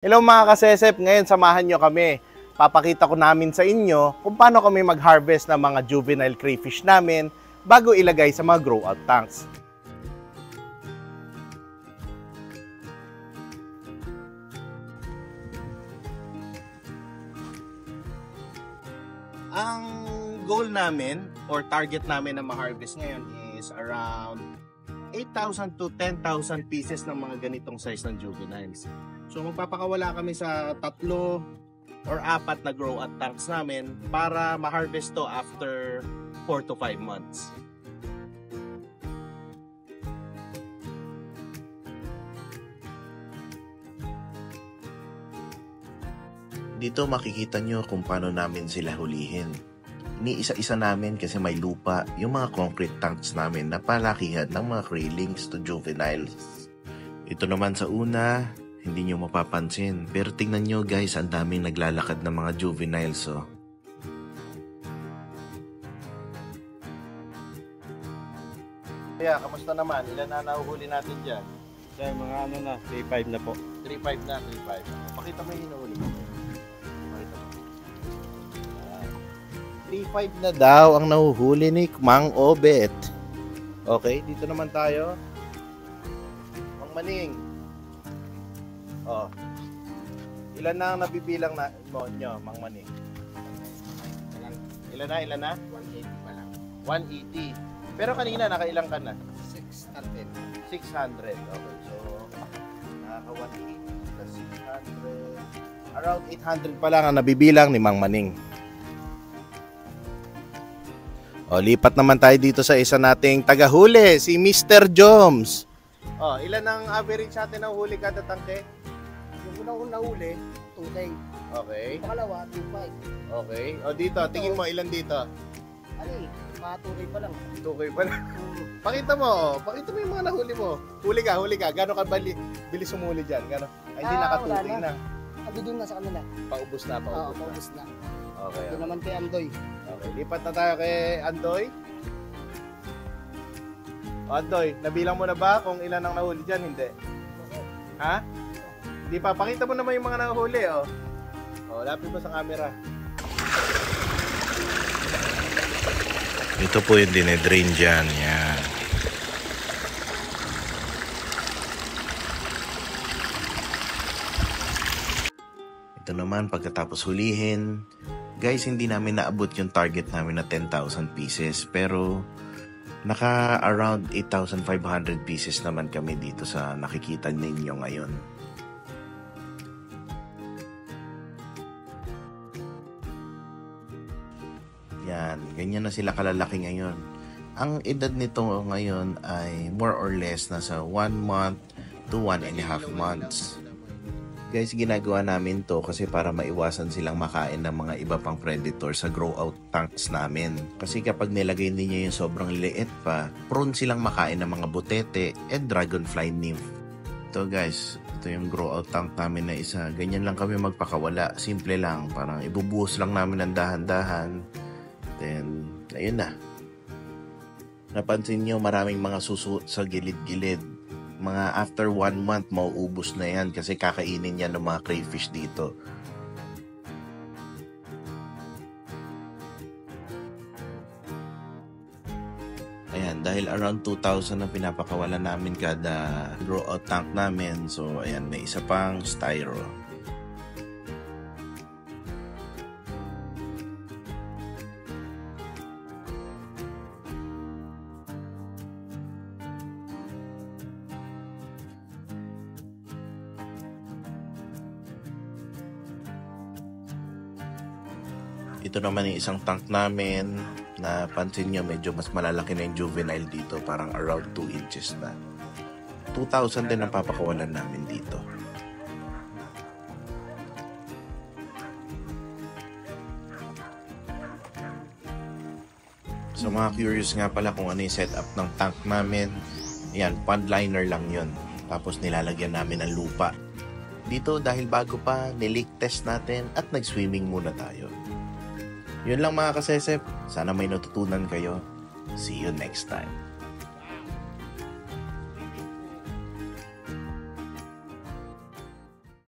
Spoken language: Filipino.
Hello mga kasesep, ngayon samahan nyo kami. Papakita ko namin sa inyo kung paano kami mag-harvest ng mga juvenile crayfish namin bago ilagay sa mga grow out tanks. Ang goal namin or target namin na ma-harvest ngayon is around 8,000 to 10,000 pieces ng mga ganitong size ng juveniles. So magpapakawala kami sa 3 or 4 na grow out tanks namin para ma-harvest to after 4 to 5 months. Dito makikita nyo kung paano namin sila hulihin. Iniisa-isa namin kasi may lupa yung mga concrete tanks namin na palakihan ng mga krillings to juveniles. Ito naman sa una, hindi nyo mapapansin. Pero tingnan nyo guys, ang daming naglalakad ng mga juveniles. Oh. Kaya, kamusta naman? Ilan na nahuhuli natin dyan? Kaya mga ano na, 3.5 na po. 3.5 na, 3.5. Pakita mo yung hinuhuli mo. 3.5 na daw ang nahuhuli ni Mang Obet. Okay, dito naman tayo. Mang Maning. Oh. Ilan na ang nabibilang na nyo, Mang Maning? Ilan na? 180 pa lang. 180. Pero kanina, nakailang ka na? 600. 600. Okay, so nakaka 180 plus 600. Around 800 pa lang ang nabibilang ni Mang Maning. O, lipat naman tayo dito sa isa nating tagahuli, si Mr. Joms. O, ilan ang average natin na huli kada tangke? Yung unang huli, 2 Okay. Pangalawa, 2.5. Okay. O, dito, tingin mo ilan dito? Ano eh, mga 2 pa lang. 2K pa lang. Pakita mo yung mga nahuli mo. Huli ka. Gano'n ka bilis humuli dyan? Gano'n? Ay, hindi nakatuloy na. Abidin na sa kanila. Paubos na. Oo, paubos na. Okay. Ito naman kay Andoy. Okay, lipat na tayo kay Andoy. Andoy, nabilang mo na ba kung ilan ang nahuli dyan? Hindi. Ha? Hindi pa. Pakita mo naman yung mga nahuli, oh. Oh, lapit mo sa camera. Ito po yung dinedrain dyan. Yan. Ito naman pagkatapos hulihin. Guys, hindi namin naabot yung target namin na 10,000 pieces. Pero naka around 8,500 pieces naman kami dito sa nakikita ninyo ngayon. Yan, ganyan na sila kalalaki ngayon. Ang edad nito ngayon ay more or less nasa 1 month to 1.5 months. Guys, ginagawa namin to kasi para maiwasan silang makain ng mga iba pang predator sa grow out tanks namin. Kasi kapag nilagay ninyo yung sobrang liit pa, prone silang makain ng mga butete and dragonfly nymph. Ito guys, ito yung grow out tank namin na isa. Ganyan lang kami magpakawala. Simple lang, parang ibubuhos lang namin ng dahan-dahan. Then, ayun na. Napansin nyo maraming mga suso sa gilid-gilid. Mga after 1 month, mauubos na yan kasi kakainin yan ng mga crayfish dito. Ayan, dahil around 2,000 ang pinapakawalan namin kada grow out tank namin. So, ayan, may isa pang styro. Ito naman yung isang tank namin na pansin nyo medyo mas malalaki na yung juvenile dito, parang around 2 inches na. 2,000 din ang papakawalan namin dito. So mga curious nga pala kung ano yung setup ng tank namin, yan, pond liner lang yun. Tapos nilalagyan namin ng lupa. Dito dahil bago pa, nileak test natin at nag-swimming muna tayo. Yun lang mga kasesep. Sana may natutunan kayo. See you next time.